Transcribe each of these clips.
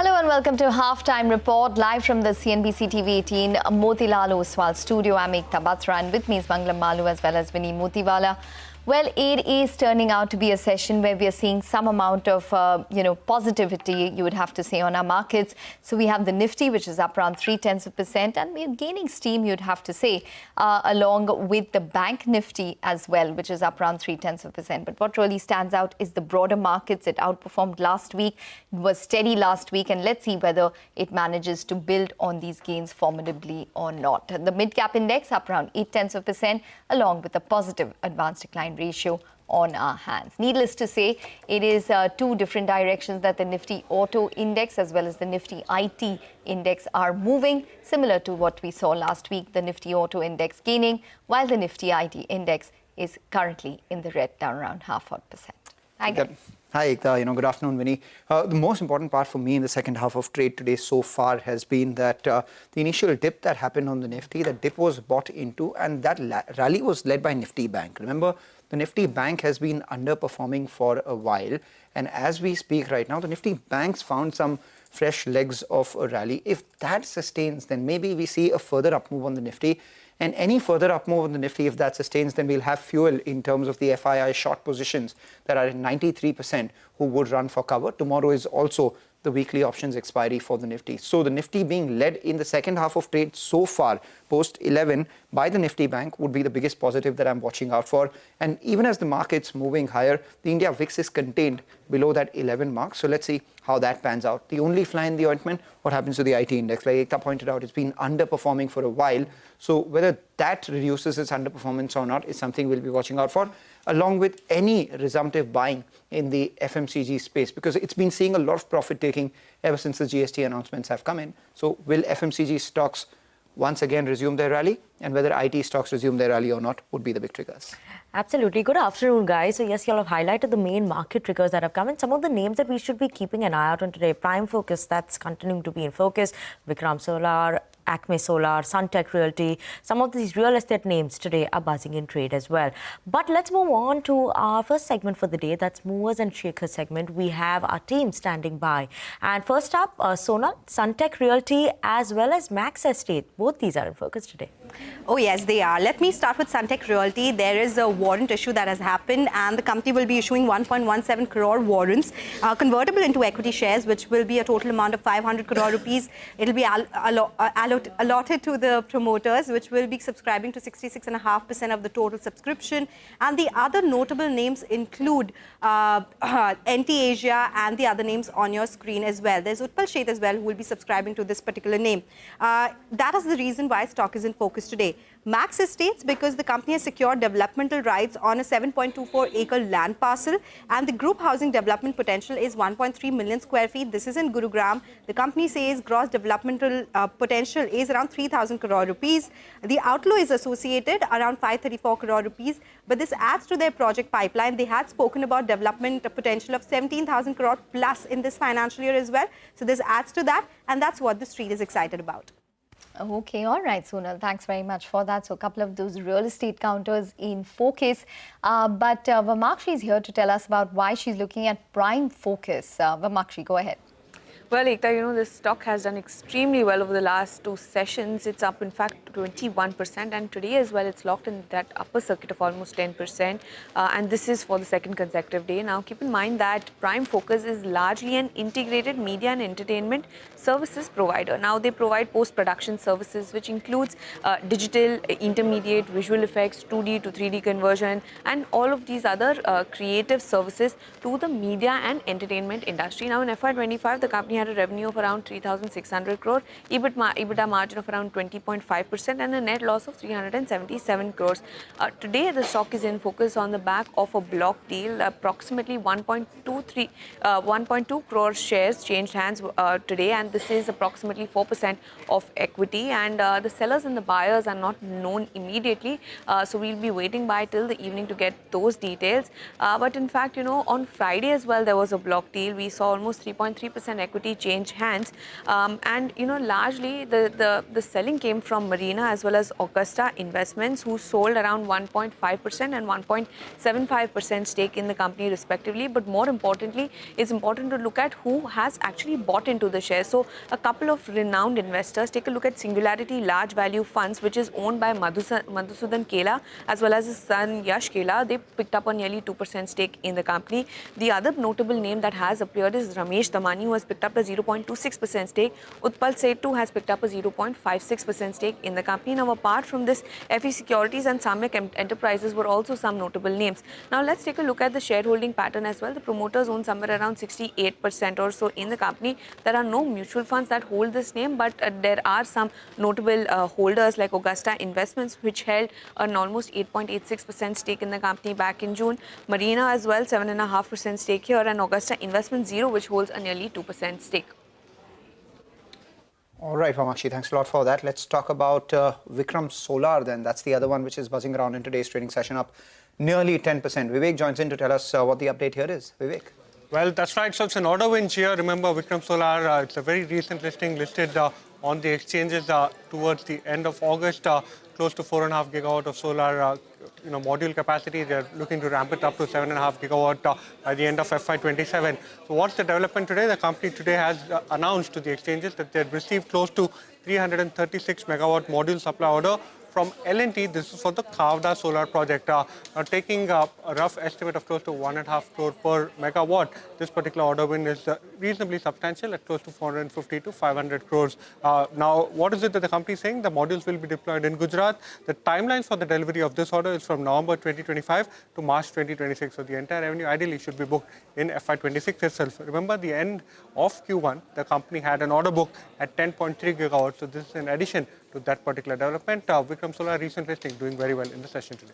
Hello and welcome to Halftime Report, live from the CNBC-TV18 Motilal Oswal studio. I'm Ekta Batra and with me is Manglam Malu as well as Vinny Motiwala. Well, it is turning out to be a session where we are seeing some amount of, positivity, you would have to say, on our markets. So we have the Nifty, which is up around 0.3%, and we're gaining steam, you'd have to say, along with the Bank Nifty as well, which is up around 0.3%. But what really stands out is the broader markets. It outperformed last week, it was steady last week, and let's see whether it manages to build on these gains formidably or not. The mid-cap index up around 0.8%, along with a positive advanced decline ratio on our hands. Needless to say, it is two different directions that the Nifty Auto Index as well as the Nifty IT Index are moving, similar to what we saw last week, the Nifty Auto Index gaining, while the Nifty IT Index is currently in the red, down around 0.5%. Hi, Ekta. Good afternoon, Vinny. The most important part for me in the second half of trade today so far has been that the initial dip that happened on the Nifty, that dip was bought into, and that rally was led by Nifty Bank. Remember, the Nifty Bank has been underperforming for a while, and as we speak right now, the Nifty Bank's found some fresh legs of a rally. If that sustains, then maybe we see a further up move on the Nifty. And any further up move on the Nifty, if that sustains, then we'll have fuel in terms of the FII short positions that are at 93% who would run for cover. Tomorrow is also the weekly options expiry for the Nifty. So the Nifty being led in the second half of trade so far, post 11, by the Nifty Bank would be the biggest positive that I'm watching out for. And even as the market's moving higher, the India VIX is contained below that 11 mark. So let's see how that pans out. The only fly in the ointment, what happens to the IT index? Like Ekta pointed out, it's been underperforming for a while. So whether that reduces its underperformance or not is something we'll be watching out for, along with any resumptive buying in the FMCG space, because it's been seeing a lot of profit taking ever since the GST announcements have come in. So will FMCG stocks once again resume their rally, and whether IT stocks resume their rally or not would be the big triggers. Absolutely. Good afternoon, guys. So yes, you all have highlighted the main market triggers that have come in. Some of the names that we should be keeping an eye out on today. Prime Focus, that's continuing to be in focus. Vikram Solar, Acme Solar, Suntech Realty. Some of these real estate names today are buzzing in trade as well. But let's move on to our first segment for the day. That's Movers and Shakers segment. We have our team standing by. And first up, Sonal, Suntech Realty, as well as Max Estate. Both these are in focus today. Oh, yes, they are. Let me start with Suntech Realty. There is a warrant issue that has happened, and the company will be issuing 1.17 crore warrants convertible into equity shares, which will be a total amount of 500 crore rupees. It will be allotted to the promoters, which will be subscribing to 66.5% of the total subscription. And the other notable names include NT Asia and the other names on your screen as well. There's Utpal Sheth as well, who will be subscribing to this particular name. That is the reason why stock is in focus today. Max Estates, because the company has secured developmental rights on a 7.24-acre land parcel, and the group housing development potential is 1.3 million square feet. This is in Gurugram. The company says gross developmental potential is around 3,000 crore rupees. The outflow is associated around 534 crore rupees, but this adds to their project pipeline. They had spoken about development potential of 17,000 crore plus in this financial year as well. So this adds to that, and that's what the street is excited about. Okay, all right, Sonal, thanks very much for that. So a couple of those real estate counters in focus. But Vamakshi is here to tell us about why she's looking at Prime Focus. Vamakshi, go ahead. Well, Ekta, this stock has done extremely well over the last two sessions. It's up, in fact, 21%. And today as well, it's locked in that upper circuit of almost 10%. And this is for the second consecutive day. Now, keep in mind that Prime Focus is largely an integrated media and entertainment services provider. Now, they provide post-production services, which includes digital, intermediate, visual effects, 2D to 3D conversion, and all of these other creative services to the media and entertainment industry. Now, in FY25, the company had a revenue of around 3,600 crore, EBITDA margin of around 20.5%, and a net loss of 377 crores. Today, the stock is in focus on the back of a block deal. Approximately 1.2 crore shares changed hands today, and this is approximately 4% of equity. And the sellers and the buyers are not known immediately, so we'll be waiting by till the evening to get those details. But in fact, on Friday as well, there was a block deal. We saw almost 3.3% equity equity change hands. And largely the selling came from Marina as well as Augusta Investments, who sold around 1.5% and 1.75% stake in the company respectively. But more importantly, it's important to look at who has actually bought into the share. So a couple of renowned investors. Take a look at Singularity Large Value Funds, which is owned by Madhusudan Kela as well as his son Yash Kela. They picked up a nearly 2% stake in the company. The other notable name that has appeared is Ramesh Damani, who has picked up a 0.26% stake. Utpal Setu has picked up a 0.56% stake in the company. Now, apart from this, FE Securities and Samyak Enterprises were also some notable names. Now, let's take a look at the shareholding pattern as well. The promoters own somewhere around 68% or so in the company. There are no mutual funds that hold this name, but there are some notable holders like Augusta Investments, which held an almost 8.86% stake in the company back in June. Marina as well, 7.5% stake here, and Augusta Investments Zero, which holds a nearly 2% stake. All right, Vamakshi, thanks a lot for that. Let's talk about Vikram Solar then. That's the other one which is buzzing around in today's trading session, up nearly 10%. Vivek joins in to tell us what the update here is. Vivek. Well, that's right. So it's an order win here. Remember, Vikram Solar, it's a very recent listing, listed on the exchanges towards the end of August. Close to 4.5 gigawatt of solar module capacity. They're looking to ramp it up to 7.5 gigawatt by the end of FY27. So what's the development today? The company today has announced to the exchanges that they've received close to 336 megawatt module supply order from L&T. This is for the Kavda solar project. Taking a rough estimate of close to 1.5 crore per megawatt, this particular order win is reasonably substantial at close to 450 to 500 crores. Now, what is it that the company is saying? The modules will be deployed in Gujarat. The timelines for the delivery of this order is from November 2025 to March 2026. So the entire revenue ideally should be booked in FY26 itself. Remember, the end of Q1, the company had an order book at 10.3 gigawatts. So this is in addition to that particular development. Vikram Solar recent listing doing very well in the session today.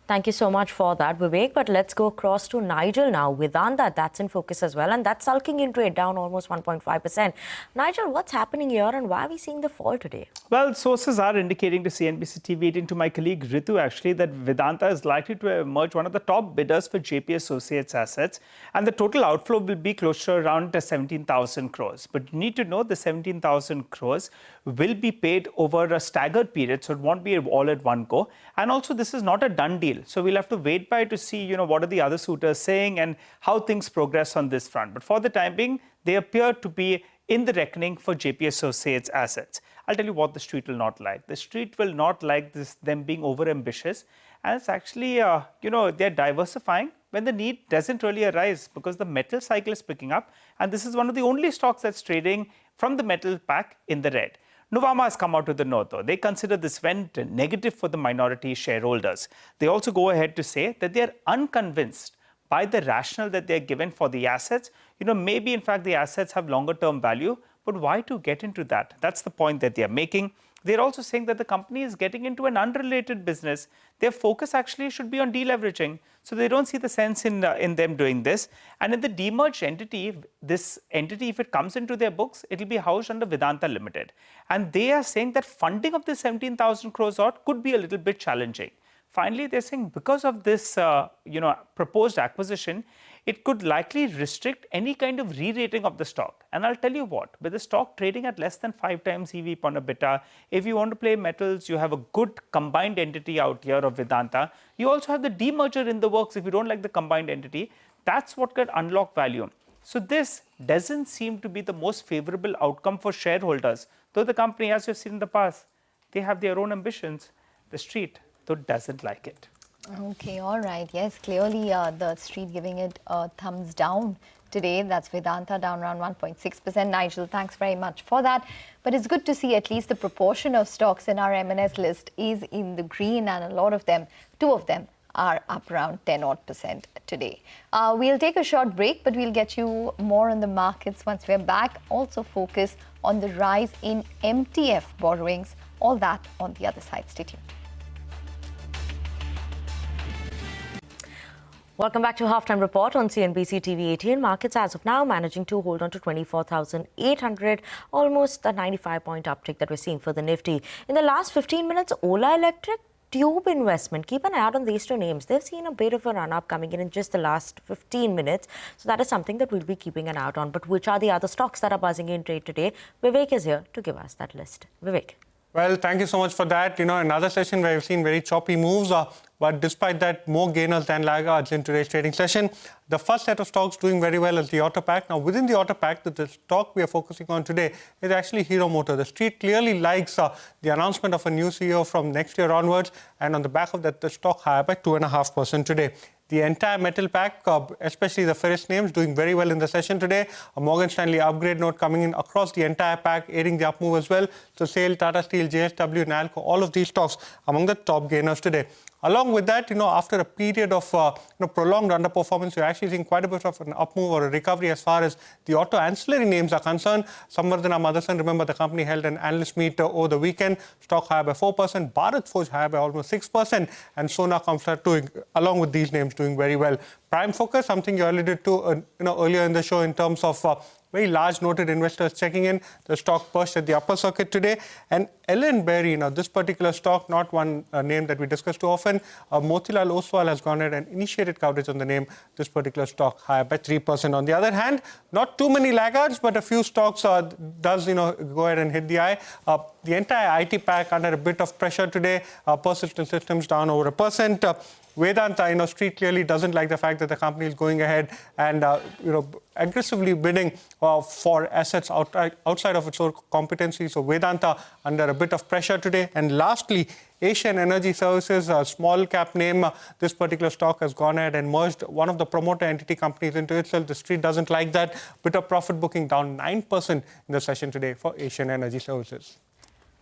Thank you so much for that, Vivek. But let's go across to Nigel now. Vedanta, that's in focus as well. And that's sulking into it, down almost 1.5%. Nigel, what's happening here and why are we seeing the fall today? Well, sources are indicating to CNBC-TV18, to my colleague Ritu actually, that Vedanta is likely to emerge one of the top bidders for JP Associates assets. And the total outflow will be close to around 17,000 crores. But you need to know the 17,000 crores will be paid over a staggered period. So it won't be all at one go. And also, this is not a done deal. So we'll have to wait by to see, what are the other suitors saying and how things progress on this front. But for the time being, they appear to be in the reckoning for JP Associates assets. I'll tell you what the street will not like. The street will not like them being over-ambitious. And it's actually, they're diversifying when the need doesn't really arise because the metal cycle is picking up. And this is one of the only stocks that's trading from the metal pack in the red. Nuvama has come out with the note, though. They consider this went negative for the minority shareholders. They also go ahead to say that they are unconvinced by the rationale that they are given for the assets. Maybe, in fact, the assets have longer-term value, but why to get into that? That's the point that they are making. They're also saying that the company is getting into an unrelated business. Their focus actually should be on deleveraging. So they don't see the sense in them doing this. And in the demerged entity, this entity, if it comes into their books, it will be housed under Vedanta Limited. And they are saying that funding of this 17,000 crores odd could be a little bit challenging. Finally, they're saying because of this proposed acquisition, it could likely restrict any kind of re-rating of the stock. And I'll tell you what, with the stock trading at less than 5 times EV upon EBITDA, if you want to play metals, you have a good combined entity out here of Vedanta. You also have the demerger in the works if you don't like the combined entity. That's what could unlock value. So this doesn't seem to be the most favorable outcome for shareholders. Though the company, as you've seen in the past, they have their own ambitions. The street, though, doesn't like it. Okay, all right. Yes, clearly the street giving it a thumbs down today. That's Vedanta down around 1.6%. Nigel, thanks very much for that. But it's good to see at least the proportion of stocks in our M&S list is in the green, and a lot of them, 2 of them, are up around 10% today. We'll take a short break, but we'll get you more on the markets once we're back. Also focus on the rise in MTF borrowings. All that on the other side. Stay tuned. Welcome back to Halftime Report on CNBC-TV18. Markets as of now managing to hold on to 24,800, almost the 95-point uptick that we're seeing for the Nifty. In the last 15 minutes, Ola Electric Tube Investment, keep an eye out on these two names. They've seen a bit of a run-up coming in just the last 15 minutes. So that is something that we'll be keeping an eye out on. But which are the other stocks that are buzzing in trade today? Vivek is here to give us that list. Vivek. Well, thank you so much for that. Another session where we've seen very choppy moves, but despite that, more gainers than laggards in today's trading session. The first set of stocks doing very well is the auto pack. Now, within the auto pack, the stock we are focusing on today is actually Hero Motor. The street clearly likes the announcement of a new CEO from next year onwards, and on the back of that, the stock higher by 2.5% today. The entire metal pack, especially the ferrous names, doing very well in the session today. A Morgan Stanley upgrade note coming in across the entire pack, aiding the up move as well. So SAIL, Tata Steel, JSW, Nalco, all of these stocks among the top gainers today. Along with that, after a period of prolonged underperformance, you're actually seeing quite a bit of an up move or a recovery as far as the auto ancillary names are concerned. Samvardhana Motherson, remember the company held an analyst meet over the weekend. Stock higher by 4%, Bharat Forge higher by almost 6%, and Sona Comstar doing, along with these names, doing very well. Prime Focus, something you alluded to earlier in the show in terms of very large noted investors checking in. The stock pushed at the upper circuit today. And Ellen Berry, this particular stock, not one name that we discuss too often. Motilal Oswal has gone ahead and initiated coverage on the name. This particular stock higher by 3%. On the other hand, not too many laggards, but a few stocks does go ahead and hit the eye. The entire IT pack under a bit of pressure today. Persistent Systems down over 1%. Vedanta, street clearly doesn't like the fact that the company is going ahead and, aggressively bidding for assets outside of its own competency. So Vedanta under a bit of pressure today. And lastly, Asian Energy Services, a small cap name. This particular stock has gone ahead and merged one of the promoter entity companies into itself. The street doesn't like that. Bit of profit booking down 9% in the session today for Asian Energy Services.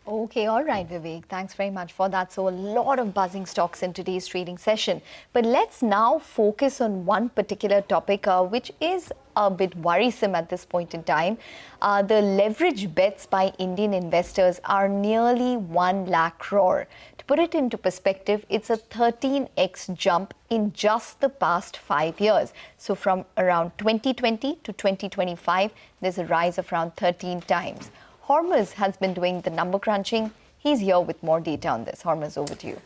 Okay, all right, Vivek. Thanks very much for that. So a lot of buzzing stocks in today's trading session. But let's now focus on one particular topic, which is a bit worrisome at this point in time. The leverage bets by Indian investors are nearly 1 lakh crore. To put it into perspective, it's a 13x jump in just the past 5 years. So from around 2020 to 2025, there's a rise of around 13 times. Hormuz has been doing the number crunching. He's here with more data on this. Hormuz, over to you.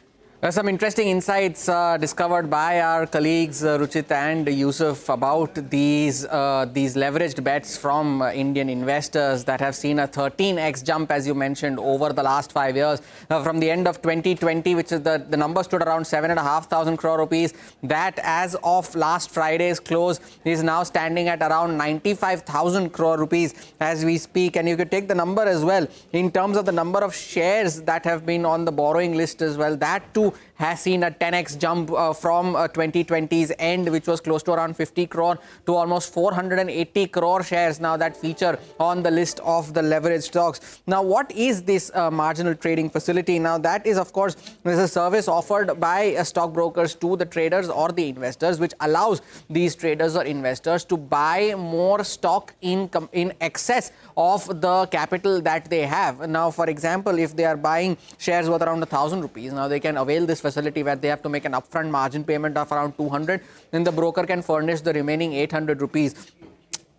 Some interesting insights discovered by our colleagues Ruchit and Yusuf about these leveraged bets from Indian investors that have seen a 13x jump, as you mentioned, over the last 5 years. From the end of 2020, which is the number stood around 7,500 crore rupees. That, as of last Friday's close, is now standing at around 95,000 crore rupees as we speak. And you could take the number as well in terms of the number of shares that have been on the borrowing list as well. That too has seen a 10x jump from 2020's end, which was close to around 50 crore to almost 480 crore shares now that feature on the list of the leveraged stocks. Now, what is this marginal trading facility? Now, that is, of course, this is a service offered by stockbrokers to the traders or the investors, which allows these traders or investors to buy more stock in excess of the capital that they have. Now, for example, if they are buying shares worth around 1,000 rupees, now they can avail this facility where they have to make an upfront margin payment of around 200, then the broker can furnish the remaining 800 rupees.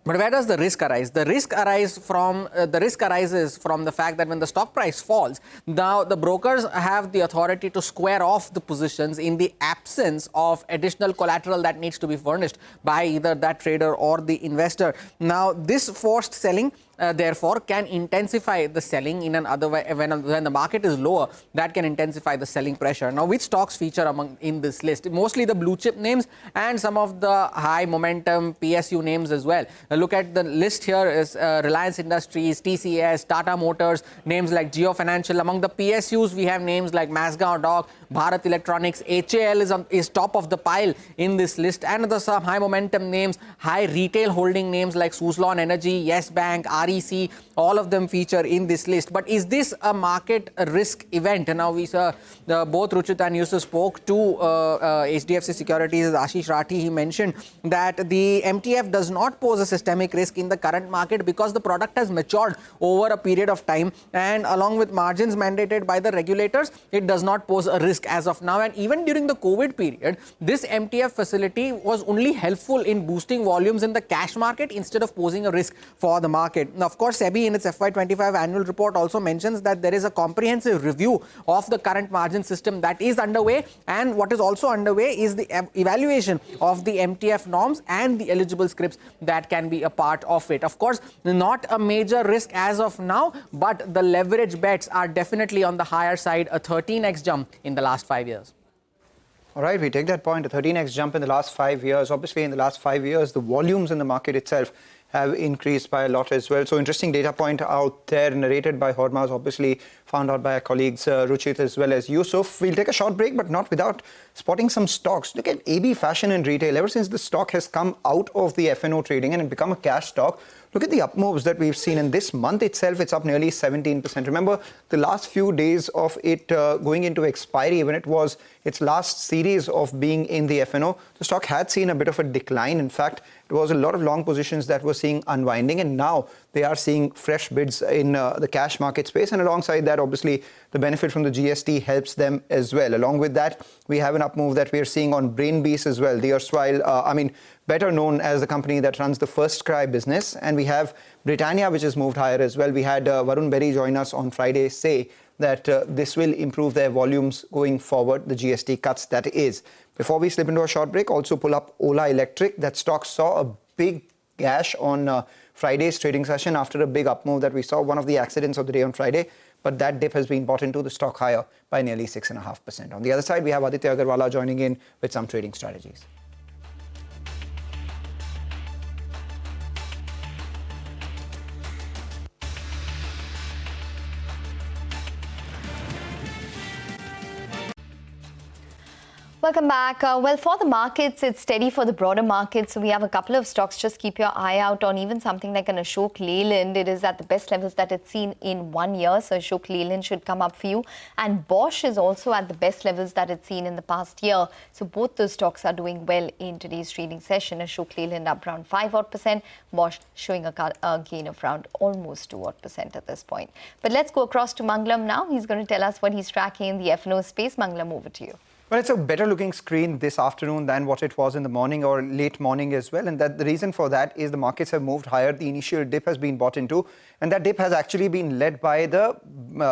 But where does the risk arise? The risk arises from the fact that when the stock price falls, now the brokers have the authority to square off the positions in the absence of additional collateral that needs to be furnished by either that trader or the investor. Now, this forced selling therefore can intensify the selling in an other way. When the market is lower, that can intensify the selling pressure. Now, which stocks feature in this list? Mostly the blue chip names and some of the high momentum PSU names as well. Look at the list here is Reliance Industries, TCS, Tata Motors, names like Geo Financial. Among the PSUs, we have names like Mazagon Dock, Bharat Electronics, HAL is top of the pile in this list, and the some high momentum names, high retail holding names like Suzlon Energy, Yes Bank, REC, all of them feature in this list. But is this a market risk event? Now, we saw both Ruchit and Yusuf spoke to HDFC Securities' Ashish Rathi. He mentioned that the MTF does not pose a systemic risk in the current market because the product has matured over a period of time, and along with margins mandated by the regulators, it does not pose a risk as of now. And even during the COVID period, this MTF facility was only helpful in boosting volumes in the cash market instead of posing a risk for the market. Now, of course, SEBI in its FY25 annual report also mentions that there is a comprehensive review of the current margin system that is underway, and what is also underway is the evaluation of the MTF norms and the eligible scrips that can be a part of it. Of course, not a major risk as of now, but the leverage bets are definitely on the higher side, a 13x jump in the last 5 years. All right, we take that point, a 13x jump in the last 5 years. Obviously, in the last 5 years, the volumes in the market itself have increased by a lot as well. So interesting data point out there, narrated by Hormaz, obviously found out by our colleagues Ruchit as well as Yusuf. We'll take a short break, but not without spotting some stocks. Look at AB Fashion and Retail. Ever since the stock has come out of the F&O trading and become a cash stock, look at the up moves that we've seen. In this month itself, it's up nearly 17%. Remember, the last few days of it going into expiry, when it was its last series of being in the F&O, the stock had seen a bit of a decline. In fact, it was a lot of long positions that were seeing unwinding, and now they are seeing fresh bids in the cash market space. And alongside that, obviously, the benefit from the GST helps them as well. Along with that, we have an up move that we are seeing on Brainbees as well. The erstwhile, better known as the company that runs the First Cry business. And we have Britannia, which has moved higher as well. We had Varun Berry join us on Friday, say that this will improve their volumes going forward, the GST cuts that is. Before we slip into a short break, also pull up Ola Electric. That stock saw a big gash on Friday's trading session after a big up move that we saw, one of the accidents of the day on Friday. But that dip has been bought into, the stock higher by nearly 6.5%. On the other side, we have Aditya Agarwala joining in with some trading strategies. Welcome back. Well, for the markets, it's steady for the broader markets. So we have a couple of stocks. Just keep your eye out on even something like an Ashok Leyland. It is at the best levels that it's seen in 1 year. So Ashok Leyland should come up for you. And Bosch is also at the best levels that it's seen in the past year. So both those stocks are doing well in today's trading session. Ashok Leyland up around 5% Bosch showing a gain of around almost 2% at this point. But let's go across to Mangalam now. He's going to tell us what he's tracking in the F&O space. Mangalam, over to you. Well, it's a better looking screen this afternoon than what it was in the morning or late morning as well. And that the reason for that is the markets have moved higher. The initial dip has been bought into, and that dip has actually been led by the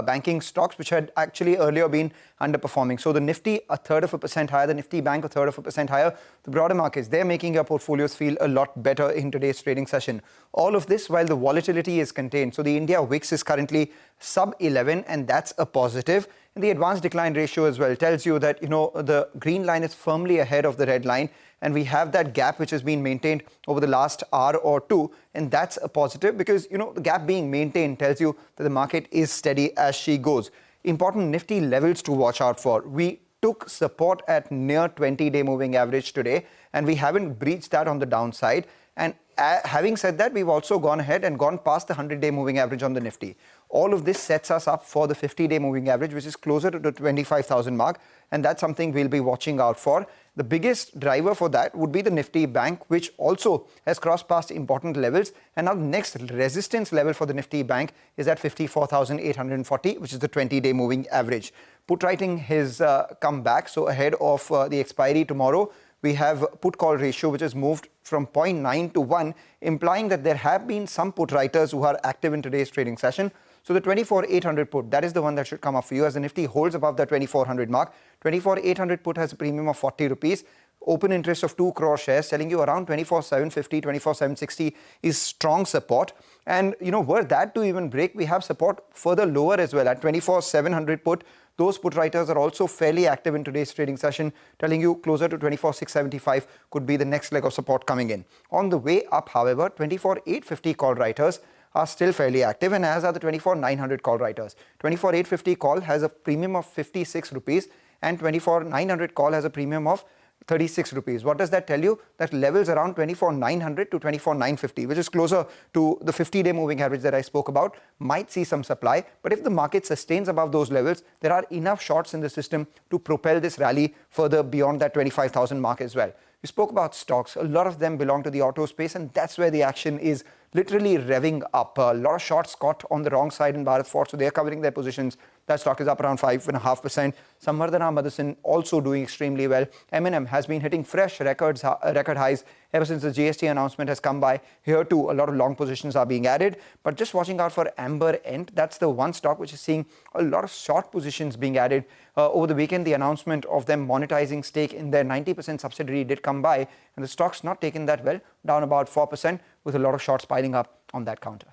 banking stocks, which had actually earlier been underperforming. So the Nifty 1/3% higher, the Nifty Bank 1/3% higher. The broader markets, they're making your portfolios feel a lot better in today's trading session. All of this while the volatility is contained. So the India VIX is currently sub 11, and that's a positive. And the advanced decline ratio as well tells you that, the green line is firmly ahead of the red line. And we have that gap which has been maintained over the last hour or two. And that's a positive because, the gap being maintained tells you that the market is steady as she goes. Important Nifty levels to watch out for. We took support at near 20-day moving average today, and we haven't breached that on the downside. And having said that, we've also gone ahead and gone past the 100-day moving average on the Nifty. All of this sets us up for the 50-day moving average, which is closer to the 25,000 mark. And that's something we'll be watching out for. The biggest driver for that would be the Nifty Bank, which also has crossed past important levels. And now the next resistance level for the Nifty Bank is at 54,840, which is the 20-day moving average. Put writing has come back. So ahead of the expiry tomorrow, we have put call ratio, which has moved from 0.9 to 1, implying that there have been some put writers who are active in today's trading session. So the 24,800 put, that is the one that should come up for you as the Nifty holds above the 2400 mark. 24,800 put has a premium of 40 rupees. Open interest of 2 crore shares, selling you around 24,750, 24,760 is strong support. And, were that to even break, we have support further lower as well at 24,700 put. Those put writers are also fairly active in today's trading session, telling you closer to 24,675 could be the next leg of support coming in. On the way up, however, 24,850 call writers are still fairly active, and as are the 24,900 call writers. 24,850 call has a premium of 56 rupees and 24,900 call has a premium of 36 rupees. What does that tell you? That levels around 24,900 to 24,950, which is closer to the 50-day moving average that I spoke about, might see some supply. But if the market sustains above those levels, there are enough shorts in the system to propel this rally further beyond that 25,000 mark as well. We spoke about stocks. A lot of them belong to the auto space, and that's where the action is literally revving up. A lot of shorts caught on the wrong side in Bharat Forge, so they're covering their positions. That stock is up around 5.5%. Samvardhana Motherson also doing extremely well. M&M has been hitting fresh record highs ever since the GST announcement has come by. Here too, a lot of long positions are being added. But just watching out for Amber Ent. That's the one stock which is seeing a lot of short positions being added. Over the weekend, the announcement of them monetizing stake in their 90% subsidiary did come by, and the stock's not taken that well, down about 4%, with a lot of shorts piling up on that counter.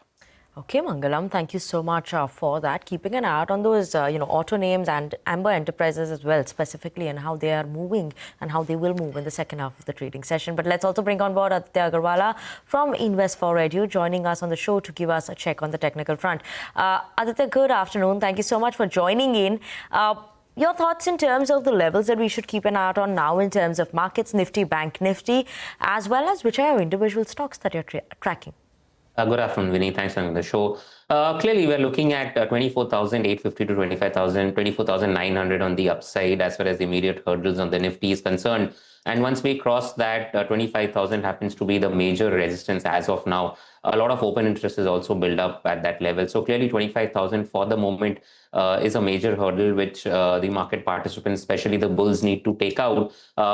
Okay, Mangalam, thank you so much for that. Keeping an eye out on those, auto names and Amber Enterprises as well, specifically, and how they are moving and how they will move in the second half of the trading session. But let's also bring on board Aditya Agarwala from Invest4Edu, joining us on the show to give us a check on the technical front. Aditya, good afternoon. Thank you so much for joining in. Your thoughts in terms of the levels that we should keep an eye out on now in terms of markets, Nifty, Bank Nifty, as well as which are your individual stocks that you're tracking? Good afternoon, Vinny. Thanks for having the show. Clearly, we're looking at 24,850 to 24,900 on the upside as far as the immediate hurdles on the Nifty is concerned. And once we cross that, 25,000 happens to be the major resistance as of now. A lot of open interest is also built up at that level. So clearly 25,000 for the moment is a major hurdle which the market participants, especially the bulls, need to take out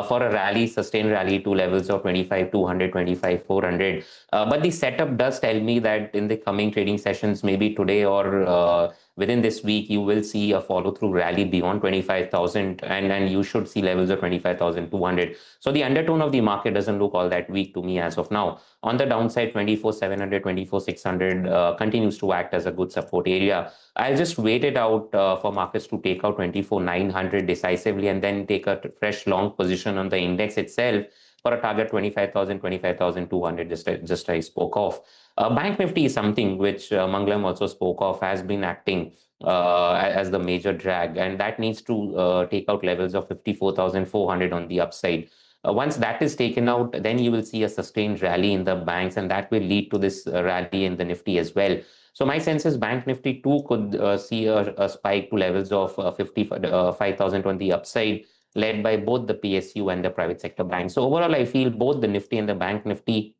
for a rally, sustained rally to levels of 25,200, 25,400. But the setup does tell me that in the coming trading sessions, maybe today or within this week, you will see a follow-through rally beyond 25,000 and you should see levels of 25,200. So the undertone of the market doesn't look all that weak to me as of now. On the downside, 24,700, 24,600 continues to act as a good support area. I'll just wait it out for markets to take out 24,900 decisively and then take a fresh long position on the index itself for a target 25,000, 25,200 just I spoke of. Bank Nifty is something which Mangalam also spoke of, has been acting as the major drag, and that needs to take out levels of 54,400 on the upside. Once that is taken out, then you will see a sustained rally in the banks, and that will lead to this rally in the Nifty as well. So my sense is Bank Nifty too could see a spike to levels of 55,000 on the upside, led by both the PSU and the private sector banks. So overall, I feel both the Nifty and the Bank Nifty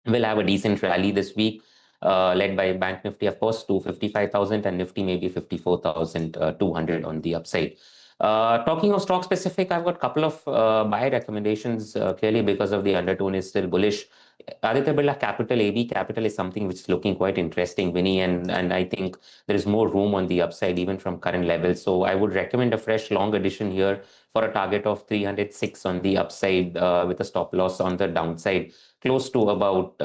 will have a decent rally this week, led by Bank Nifty, of course, to 55,000 and Nifty maybe 54,200 on the upside. Talking of stock specific, I've got a couple of buy recommendations, clearly because of the undertone is still bullish. Aditya Birla Capital, AB Capital is something which is looking quite interesting, Vinny, and I think there is more room on the upside even from current levels. So I would recommend a fresh long addition here for a target of 306 on the upside with a stop loss on the downside, close to about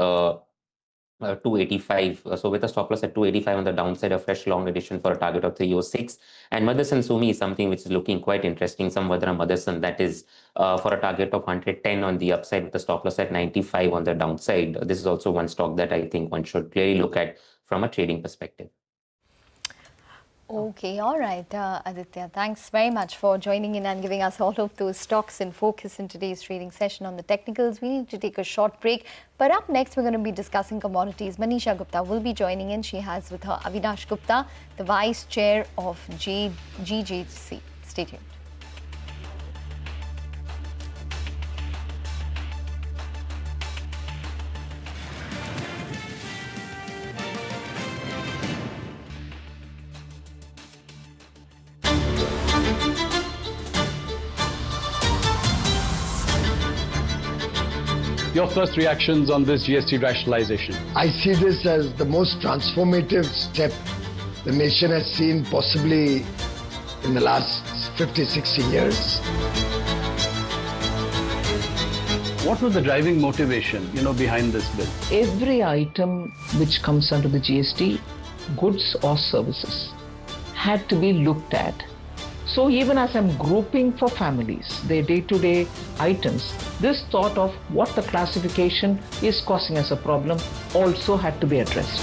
285. So with a stop loss at 285 on the downside, a fresh long addition for a target of 306. And Motherson Sumi is something which is looking quite interesting. Samvardhana Motherson, that is for a target of 110 on the upside with a stop loss at 95 on the downside. This is also one stock that I think one should clearly look at from a trading perspective. Okay, all right, Aditya. Thanks very much for joining in and giving us all of those stocks in focus in today's trading session. On the technicals, we need to take a short break. But up next, we're going to be discussing commodities. Manisha Gupta will be joining in. She has with her Avinash Gupta, the Vice Chair of GJC. Stay tuned. Your first reactions on this GST rationalization? I see this as the most transformative step the nation has seen possibly in the last 50, 60 years. What was the driving motivation, behind this bill? Every item which comes under the GST, goods or services, had to be looked at. So even as I'm grouping for families, their day-to-day items, this thought of what the classification is causing us a problem also had to be addressed.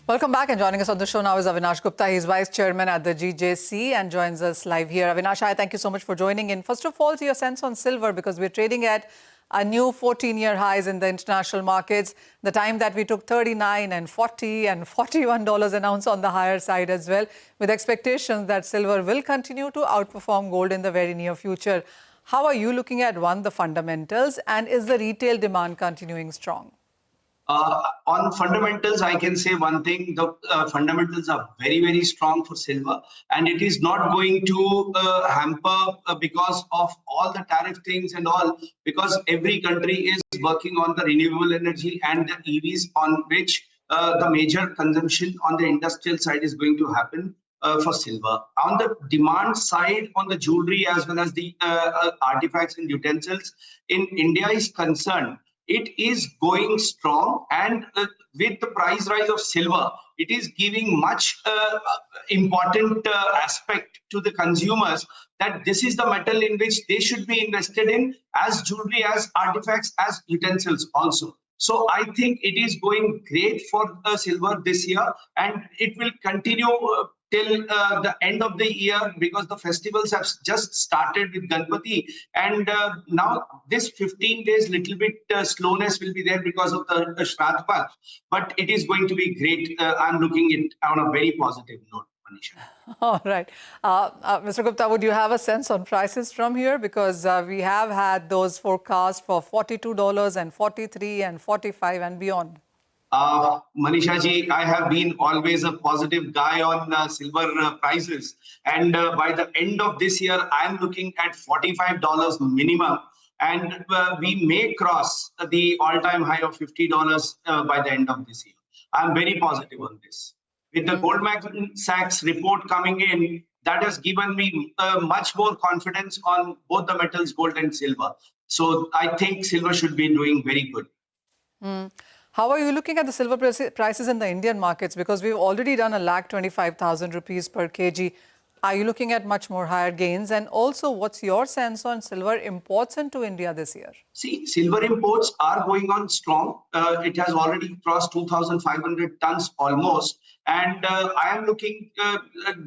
Welcome back, and joining us on the show now is Avinash Gupta. He's Vice Chairman at the GJC and joins us live here. Avinash, hi, thank you so much for joining in. First of all, to your sense on silver, because we're trading at a new 14-year highs in the international markets. The time that we took $39 and $40 and $41 an ounce on the higher side as well, with expectations that silver will continue to outperform gold in the very near future. How are you looking at, one, the fundamentals, and is the retail demand continuing strong? On fundamentals, I can say one thing: the fundamentals are very, very strong for silver, and it is not going to hamper because of all the tariff things and all. Because every country is working on the renewable energy and the EVs, on which the major consumption on the industrial side is going to happen. For silver. On the demand side, on the jewelry as well as the artifacts and utensils, in India is concerned, it is going strong, and with the price rise of silver, it is giving much important aspect to the consumers that this is the metal in which they should be invested in, as jewelry, as artifacts, as utensils also. So I think it is going great for silver this year, and it will continue till the end of the year, because the festivals have just started with Ganpati, and now this 15 days little bit slowness will be there because of the Shraddh Paksha, but it is going to be great. I'm looking it on a very positive note, Manisha. All right. Mr. Gupta, would you have a sense on prices from here? Because we have had those forecasts for $42 and $43 and $45 and beyond. Manisha ji, I have been always a positive guy on silver prices. And by the end of this year, I'm looking at $45 minimum. And we may cross the all-time high of $50 by the end of this year. I'm very positive on this. With the Goldman Sachs report coming in, that has given me much more confidence on both the metals, gold and silver. So I think silver should be doing very good. How are you looking at the silver prices in the Indian markets? Because we've already done 1,25,000 rupees per kg. Are you looking at much more higher gains? And also, what's your sense on silver imports into India this year? See, silver imports are going on strong. It has already crossed 2,500 tons almost. And I am looking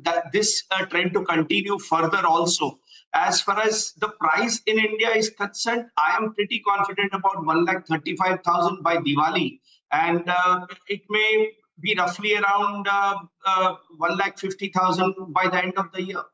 that this trend to continue further also. As far as the price in India is concerned, I am pretty confident about 1,35,000 by Diwali. And it may be roughly around 1,50,000 by the end of the year.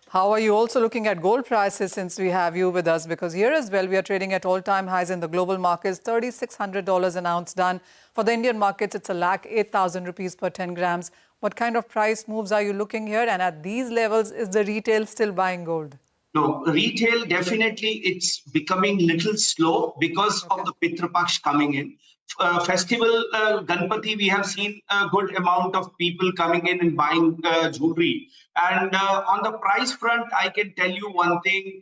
How are you also looking at gold prices, since we have you with us? Because here as well, we are trading at all-time highs in the global markets, $3,600 an ounce done. For the Indian markets, it's 1,08,000 rupees per 10 grams. What kind of price moves are you looking here? And at these levels, is the retail still buying gold? No, retail, definitely it's becoming little slow because of the Pitra Paksh coming in. Festival Ganpati, we have seen a good amount of people coming in and buying jewelry. And on the price front, I can tell you one thing.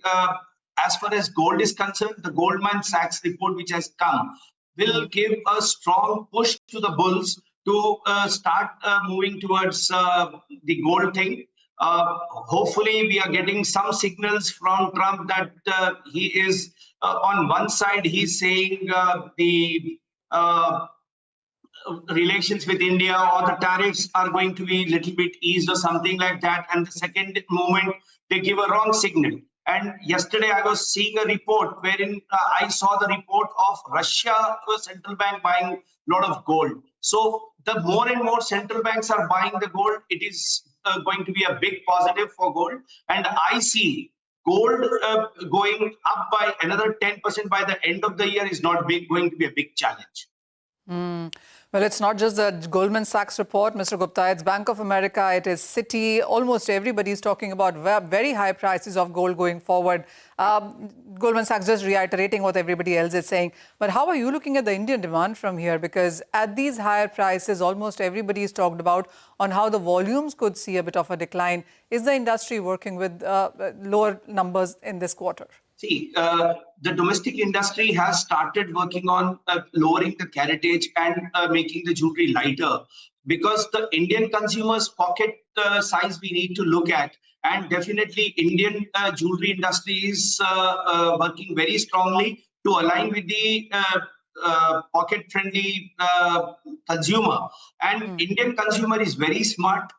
As far as gold is concerned, the Goldman Sachs report which has come will give a strong push to the bulls to start moving towards the gold thing. Hopefully, we are getting some signals from Trump that he is, on one side, he's saying the relations with India or the tariffs are going to be a little bit eased or something like that. And the second moment, they give a wrong signal. And yesterday, I was seeing a report wherein I saw the report of Russia central bank buying a lot of gold. So the more and more central banks are buying the gold, it is going to be a big positive for gold. And I see gold going up by another 10% by the end of the year is not going to be a big challenge. Well, it's not just the Goldman Sachs report, Mr. Gupta. It's Bank of America, it is Citi. Almost everybody is talking about very high prices of gold going forward. Goldman Sachs just reiterating what everybody else is saying. But how are you looking at the Indian demand from here? Because at these higher prices, almost everybody has talked about on how the volumes could see a bit of a decline. Is the industry working with lower numbers in this quarter? See, the domestic industry has started working on lowering the caratage and making the jewelry lighter, because the Indian consumers' pocket size we need to look at. And definitely Indian jewelry industry is working very strongly to align with the pocket-friendly consumer. And Indian consumer is very smart.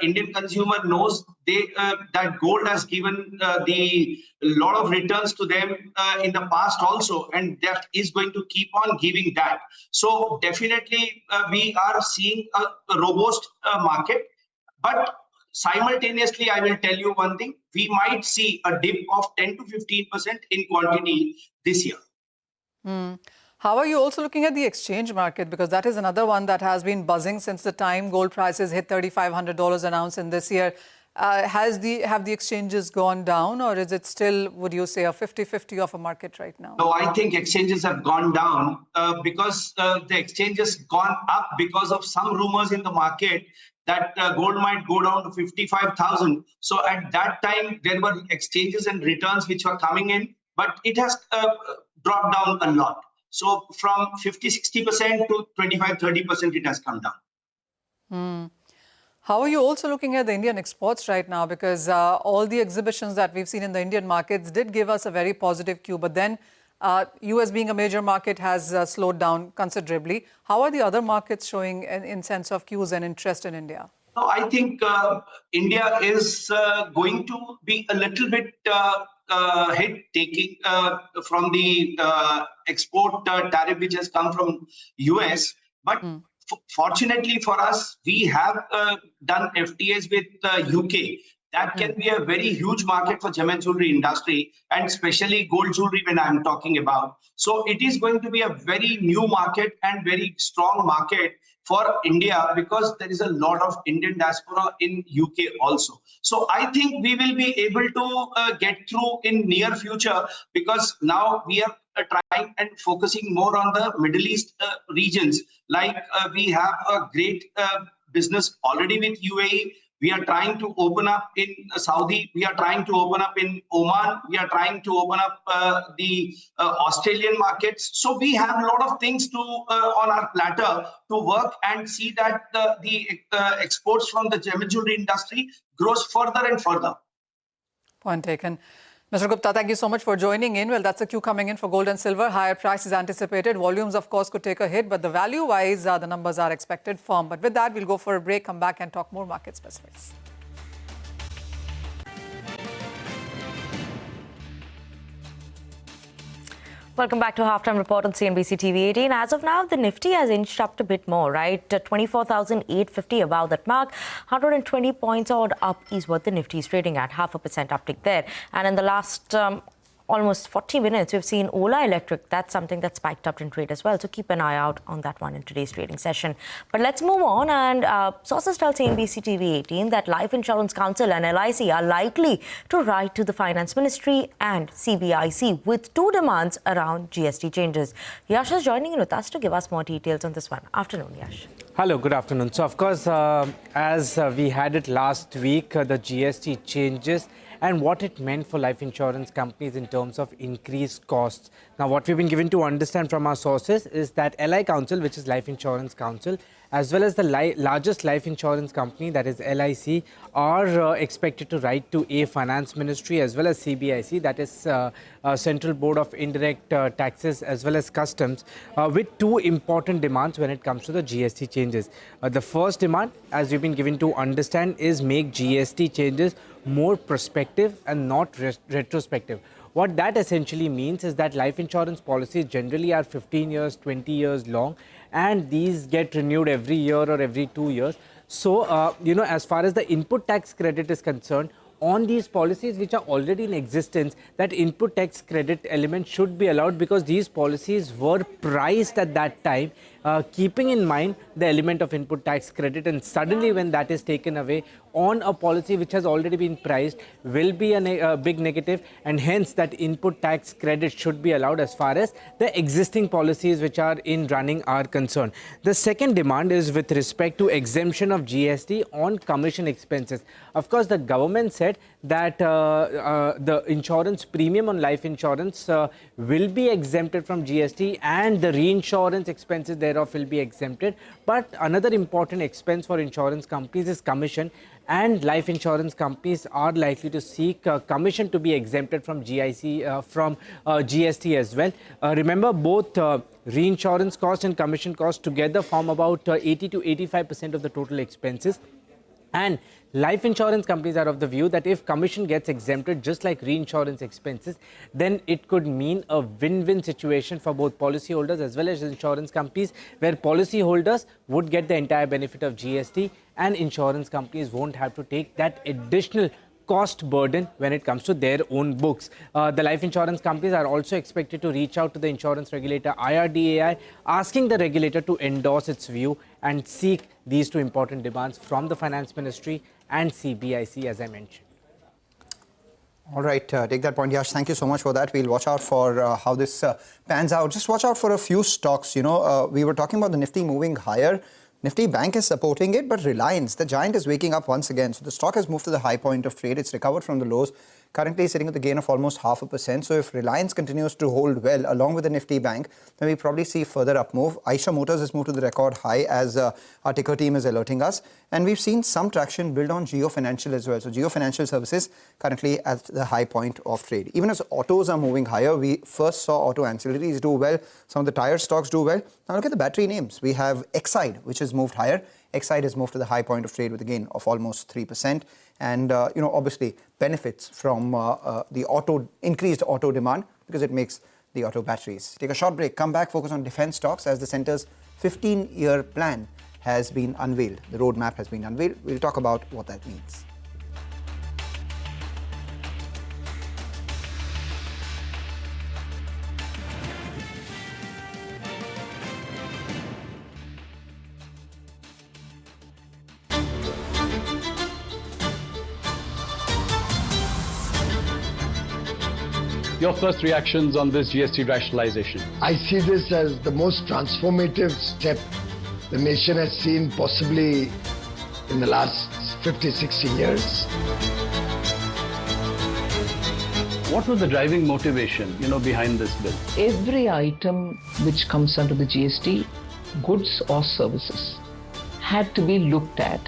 Indian consumer knows that gold has given the lot of returns to them in the past also, and that is going to keep on giving that. So definitely we are seeing a robust market, but simultaneously I will tell you one thing: we might see a dip of 10 to 15% in quantity this year. How are you also looking at the exchange market? Because that is another one that has been buzzing since the time gold prices hit $3,500 an ounce in this year. Have the exchanges gone down, or is it still, would you say, a 50-50 of a market right now? No, I think exchanges have gone down because the exchanges gone up because of some rumors in the market that gold might go down to 55,000. So at that time, there were exchanges and returns which were coming in, but it has dropped down a lot. So from 50-60% to 25-30% it has come down. How are you also looking at the Indian exports right now? Because all the exhibitions that we've seen in the Indian markets did give us a very positive cue. But then US being a major market has slowed down considerably. How are the other markets showing in sense of cues and interest in India? No, I think India is going to be a little bit hit taking from the export tariff which has come from US. But fortunately for us, we have done FTAs with UK. That can be a very huge market for gem and jewelry industry, and especially gold jewelry when I'm talking about. So it is going to be a very new market and very strong market for India, because there is a lot of Indian diaspora in UK also. So I think we will be able to get through in near future, because now we are trying and focusing more on the Middle East regions. Like we have a great business already with UAE. We are trying to open up in Saudi. We are trying to open up in Oman. We are trying to open up the Australian markets. So we have a lot of things to on our platter to work and see that the exports from the gem and jewelry industry grows further and further. Point taken. Mr. Gupta, thank you so much for joining in. Well, that's a cue coming in for gold and silver. Higher prices anticipated. Volumes, of course, could take a hit, but the value-wise, the numbers are expected firm. But with that, we'll go for a break, come back and talk more market specifics. Welcome back to Halftime Report on CNBC TV18. As of now, the Nifty has inched up a bit more, right? 24,850 above that mark. 120 points odd up is what the Nifty is trading at. 0.5% uptick there. And in the last almost 40 minutes, we've seen Ola Electric. That's something that spiked up in trade as well. So keep an eye out on that one in today's trading session. But let's move on. And sources tell CNBC TV18 that Life Insurance Council and LIC are likely to write to the Finance Ministry and CBIC with two demands around GST changes. Yash is joining in with us to give us more details on this one. Afternoon, Yash. Hello, good afternoon. So, of course, as we had it last week, the GST changes and what it meant for life insurance companies in terms of increased costs. Now, what we've been given to understand from our sources is that LI Council, which is Life Insurance Council, as well as the largest life insurance company, that is LIC, are expected to write to a Finance Ministry as well as CBIC, that is Central Board of Indirect Taxes as well as Customs, with two important demands when it comes to the GST changes. The first demand, as we've been given to understand, is make GST changes more prospective and not retrospective. What that essentially means is that life insurance policies generally are 15 years, 20 years long, and these get renewed every year or every 2 years. So, as far as the input tax credit is concerned, on these policies which are already in existence, that input tax credit element should be allowed, because these policies were priced at that time, keeping in mind the element of input tax credit, and suddenly when that is taken away on a policy which has already been priced will be a big negative, and hence that input tax credit should be allowed as far as the existing policies which are in running are concerned. The second demand is with respect to exemption of GST on commission expenses. Of course, the government said that the insurance premium on life insurance will be exempted from GST, and the reinsurance expenses thereof will be exempted. But another important expense for insurance companies is commission, and life insurance companies are likely to seek commission to be exempted from GST as well. Remember, both reinsurance cost and commission cost together form about 80 to 85% of the total expenses. And life insurance companies are of the view that if commission gets exempted just like reinsurance expenses, then it could mean a win-win situation for both policyholders as well as insurance companies, where policyholders would get the entire benefit of GST and insurance companies won't have to take that additional cost burden when it comes to their own books. The life insurance companies are also expected to reach out to the insurance regulator IRDAI, asking the regulator to endorse its view and seek these two important demands from the Finance Ministry and CBIC, as I mentioned. All right, take that point, Yash. Thank you so much for that. We'll watch out for how this pans out. Just watch out for a few stocks. You know, we were talking about the Nifty moving higher. Nifty Bank is supporting it, but Reliance, the giant, is waking up once again. So the stock has moved to the high point of trade. It's recovered from the lows, currently sitting at the gain of almost 0.5%. So if Reliance continues to hold well along with the Nifty Bank, then we probably see further up move. Eicher Motors has moved to the record high as our ticker team is alerting us. And we've seen some traction build on Jio Financial as well. So Jio Financial Services currently at the high point of trade. Even as autos are moving higher, we first saw auto ancillaries do well. Some of the tire stocks do well. Now look at the battery names. We have Exide, which has moved higher. Exide has moved to the high point of trade with a gain of almost 3%. And, obviously benefits from the increased auto demand because it makes the auto batteries. Take a short break, come back, focus on defense stocks as the centre's 15-year plan has been unveiled. The roadmap has been unveiled. We'll talk about what that means. Your first reactions on this GST rationalization? I see this as the most transformative step the nation has seen possibly in the last 50, 60 years. What was the driving motivation, behind this bill? Every item which comes under the GST, goods or services, had to be looked at.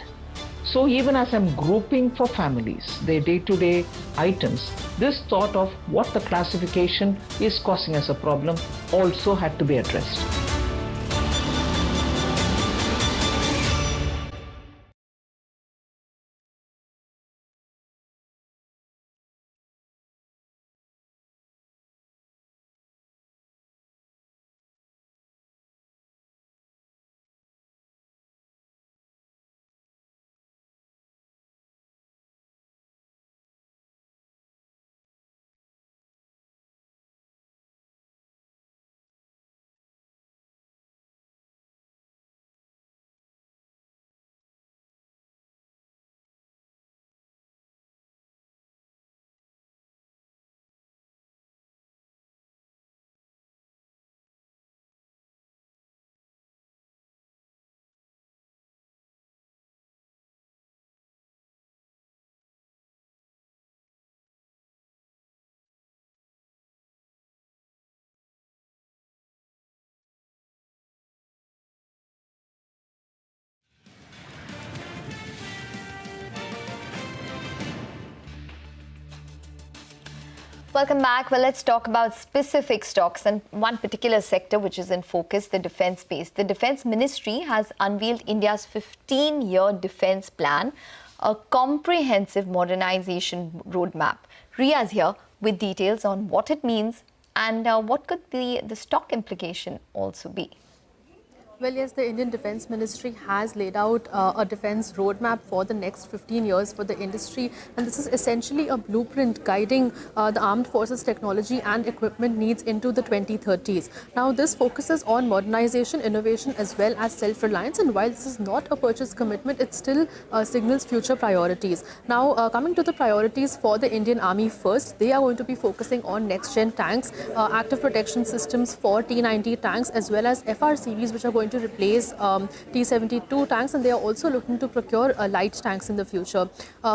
So even as I'm grouping for families, their day-to-day items, this thought of what the classification is causing as a problem also had to be addressed. Welcome back. Well, let's talk about specific stocks and one particular sector which is in focus, the defense space. The Defense Ministry has unveiled India's 15-year defense plan, a comprehensive modernization roadmap. Ria's here with details on what it means and what could the stock implication also be. Well, yes, the Indian Defence Ministry has laid out a defence roadmap for the next 15 years for the industry, and this is essentially a blueprint guiding the armed forces technology and equipment needs into the 2030s. Now, this focuses on modernization, innovation as well as self-reliance, and while this is not a purchase commitment, it still signals future priorities. Now, coming to the priorities for the Indian Army first, they are going to be focusing on next-gen tanks, active protection systems for T-90 tanks as well as FRCVs, which are going to replace T-72 tanks, and they are also looking to procure light tanks in the future.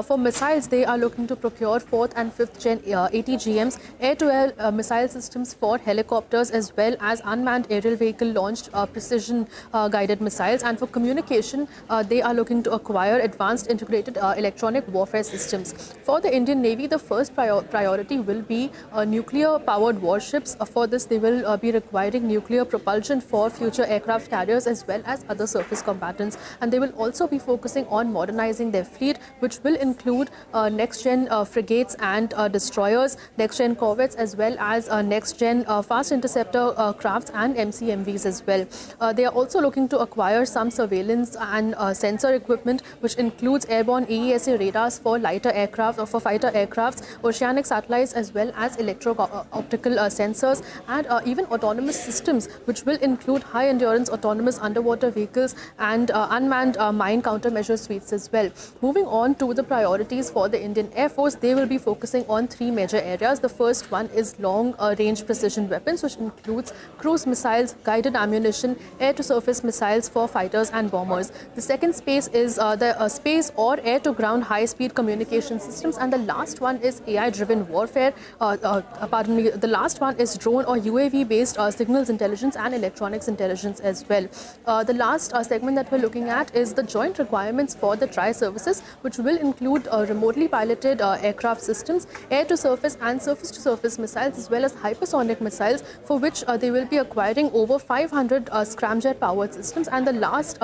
For missiles, they are looking to procure 4th and 5th gen ATGMs, air-to-air missile systems for helicopters as well as unmanned aerial vehicle launched precision guided missiles. And for communication, they are looking to acquire advanced integrated electronic warfare systems. For the Indian Navy, the first priority will be nuclear powered warships. For this, they will be requiring nuclear propulsion for future aircraft carriers as well as other surface combatants. And they will also be focusing on modernizing their fleet, which will include next-gen frigates and destroyers, next-gen corvettes, as well as next-gen fast interceptor crafts and MCMVs as well. They are also looking to acquire some surveillance and sensor equipment, which includes airborne AESA radars for lighter aircraft or for fighter aircrafts, oceanic satellites, as well as electro-optical sensors, and even autonomous systems, which will include high-endurance autonomous underwater vehicles and unmanned mine countermeasure suites as well. Moving on to the priorities for the Indian Air Force, they will be focusing on three major areas. The first one is long-range precision weapons, which includes cruise missiles, guided ammunition, air-to-surface missiles for fighters and bombers. The second space is the space or air-to-ground high-speed communication systems, and the last one is AI-driven warfare. The last one is drone or UAV-based signals intelligence and electronics intelligence as well. The last segment that we're looking at is the joint requirements for the tri-services, which will include remotely piloted aircraft systems, air-to-surface and surface-to-surface missiles, as well as hypersonic missiles, for which they will be acquiring over 500 scramjet-powered systems. And the last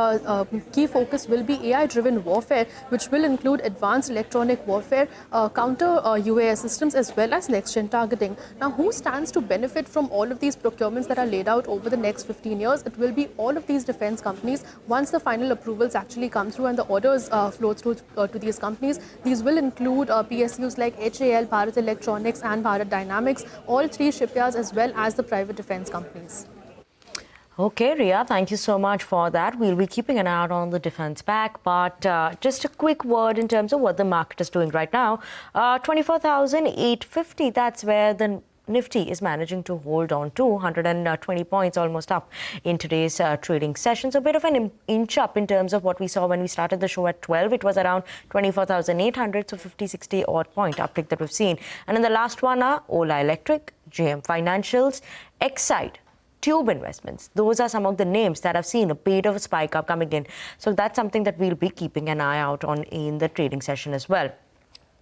key focus will be AI-driven warfare, which will include advanced electronic warfare, counter UAS systems, as well as next-gen targeting. Now, who stands to benefit from all of these procurements that are laid out over the next 15 years? It will be all of these defense companies. Once the final approvals actually come through and the orders flow through to these companies, these will include PSUs like HAL, Bharat Electronics and Bharat Dynamics, all three shipyards, as well as the private defense companies. Okay, Ria, thank you so much for that. We'll be keeping an eye out on the defense pack, but just a quick word in terms of what the market is doing right now. 24,850, that's where the Nifty is managing to hold on to 120 points, almost up in today's trading session. So a bit of an inch up in terms of what we saw when we started the show at 12. It was around 24,800, so 50-60 odd point uptick that we've seen. And in the last one are Ola Electric, JM Financials, Exide, Tube Investments. Those are some of the names that have seen a bit of a spike up coming in. So that's something that we'll be keeping an eye out on in the trading session as well.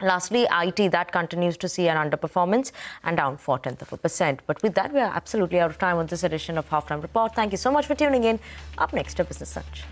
Lastly, IT, that continues to see an underperformance and down 0.4%. But with that, we are absolutely out of time on this edition of Halftime Report. Thank you so much for tuning in. Up next, a Business Lunch.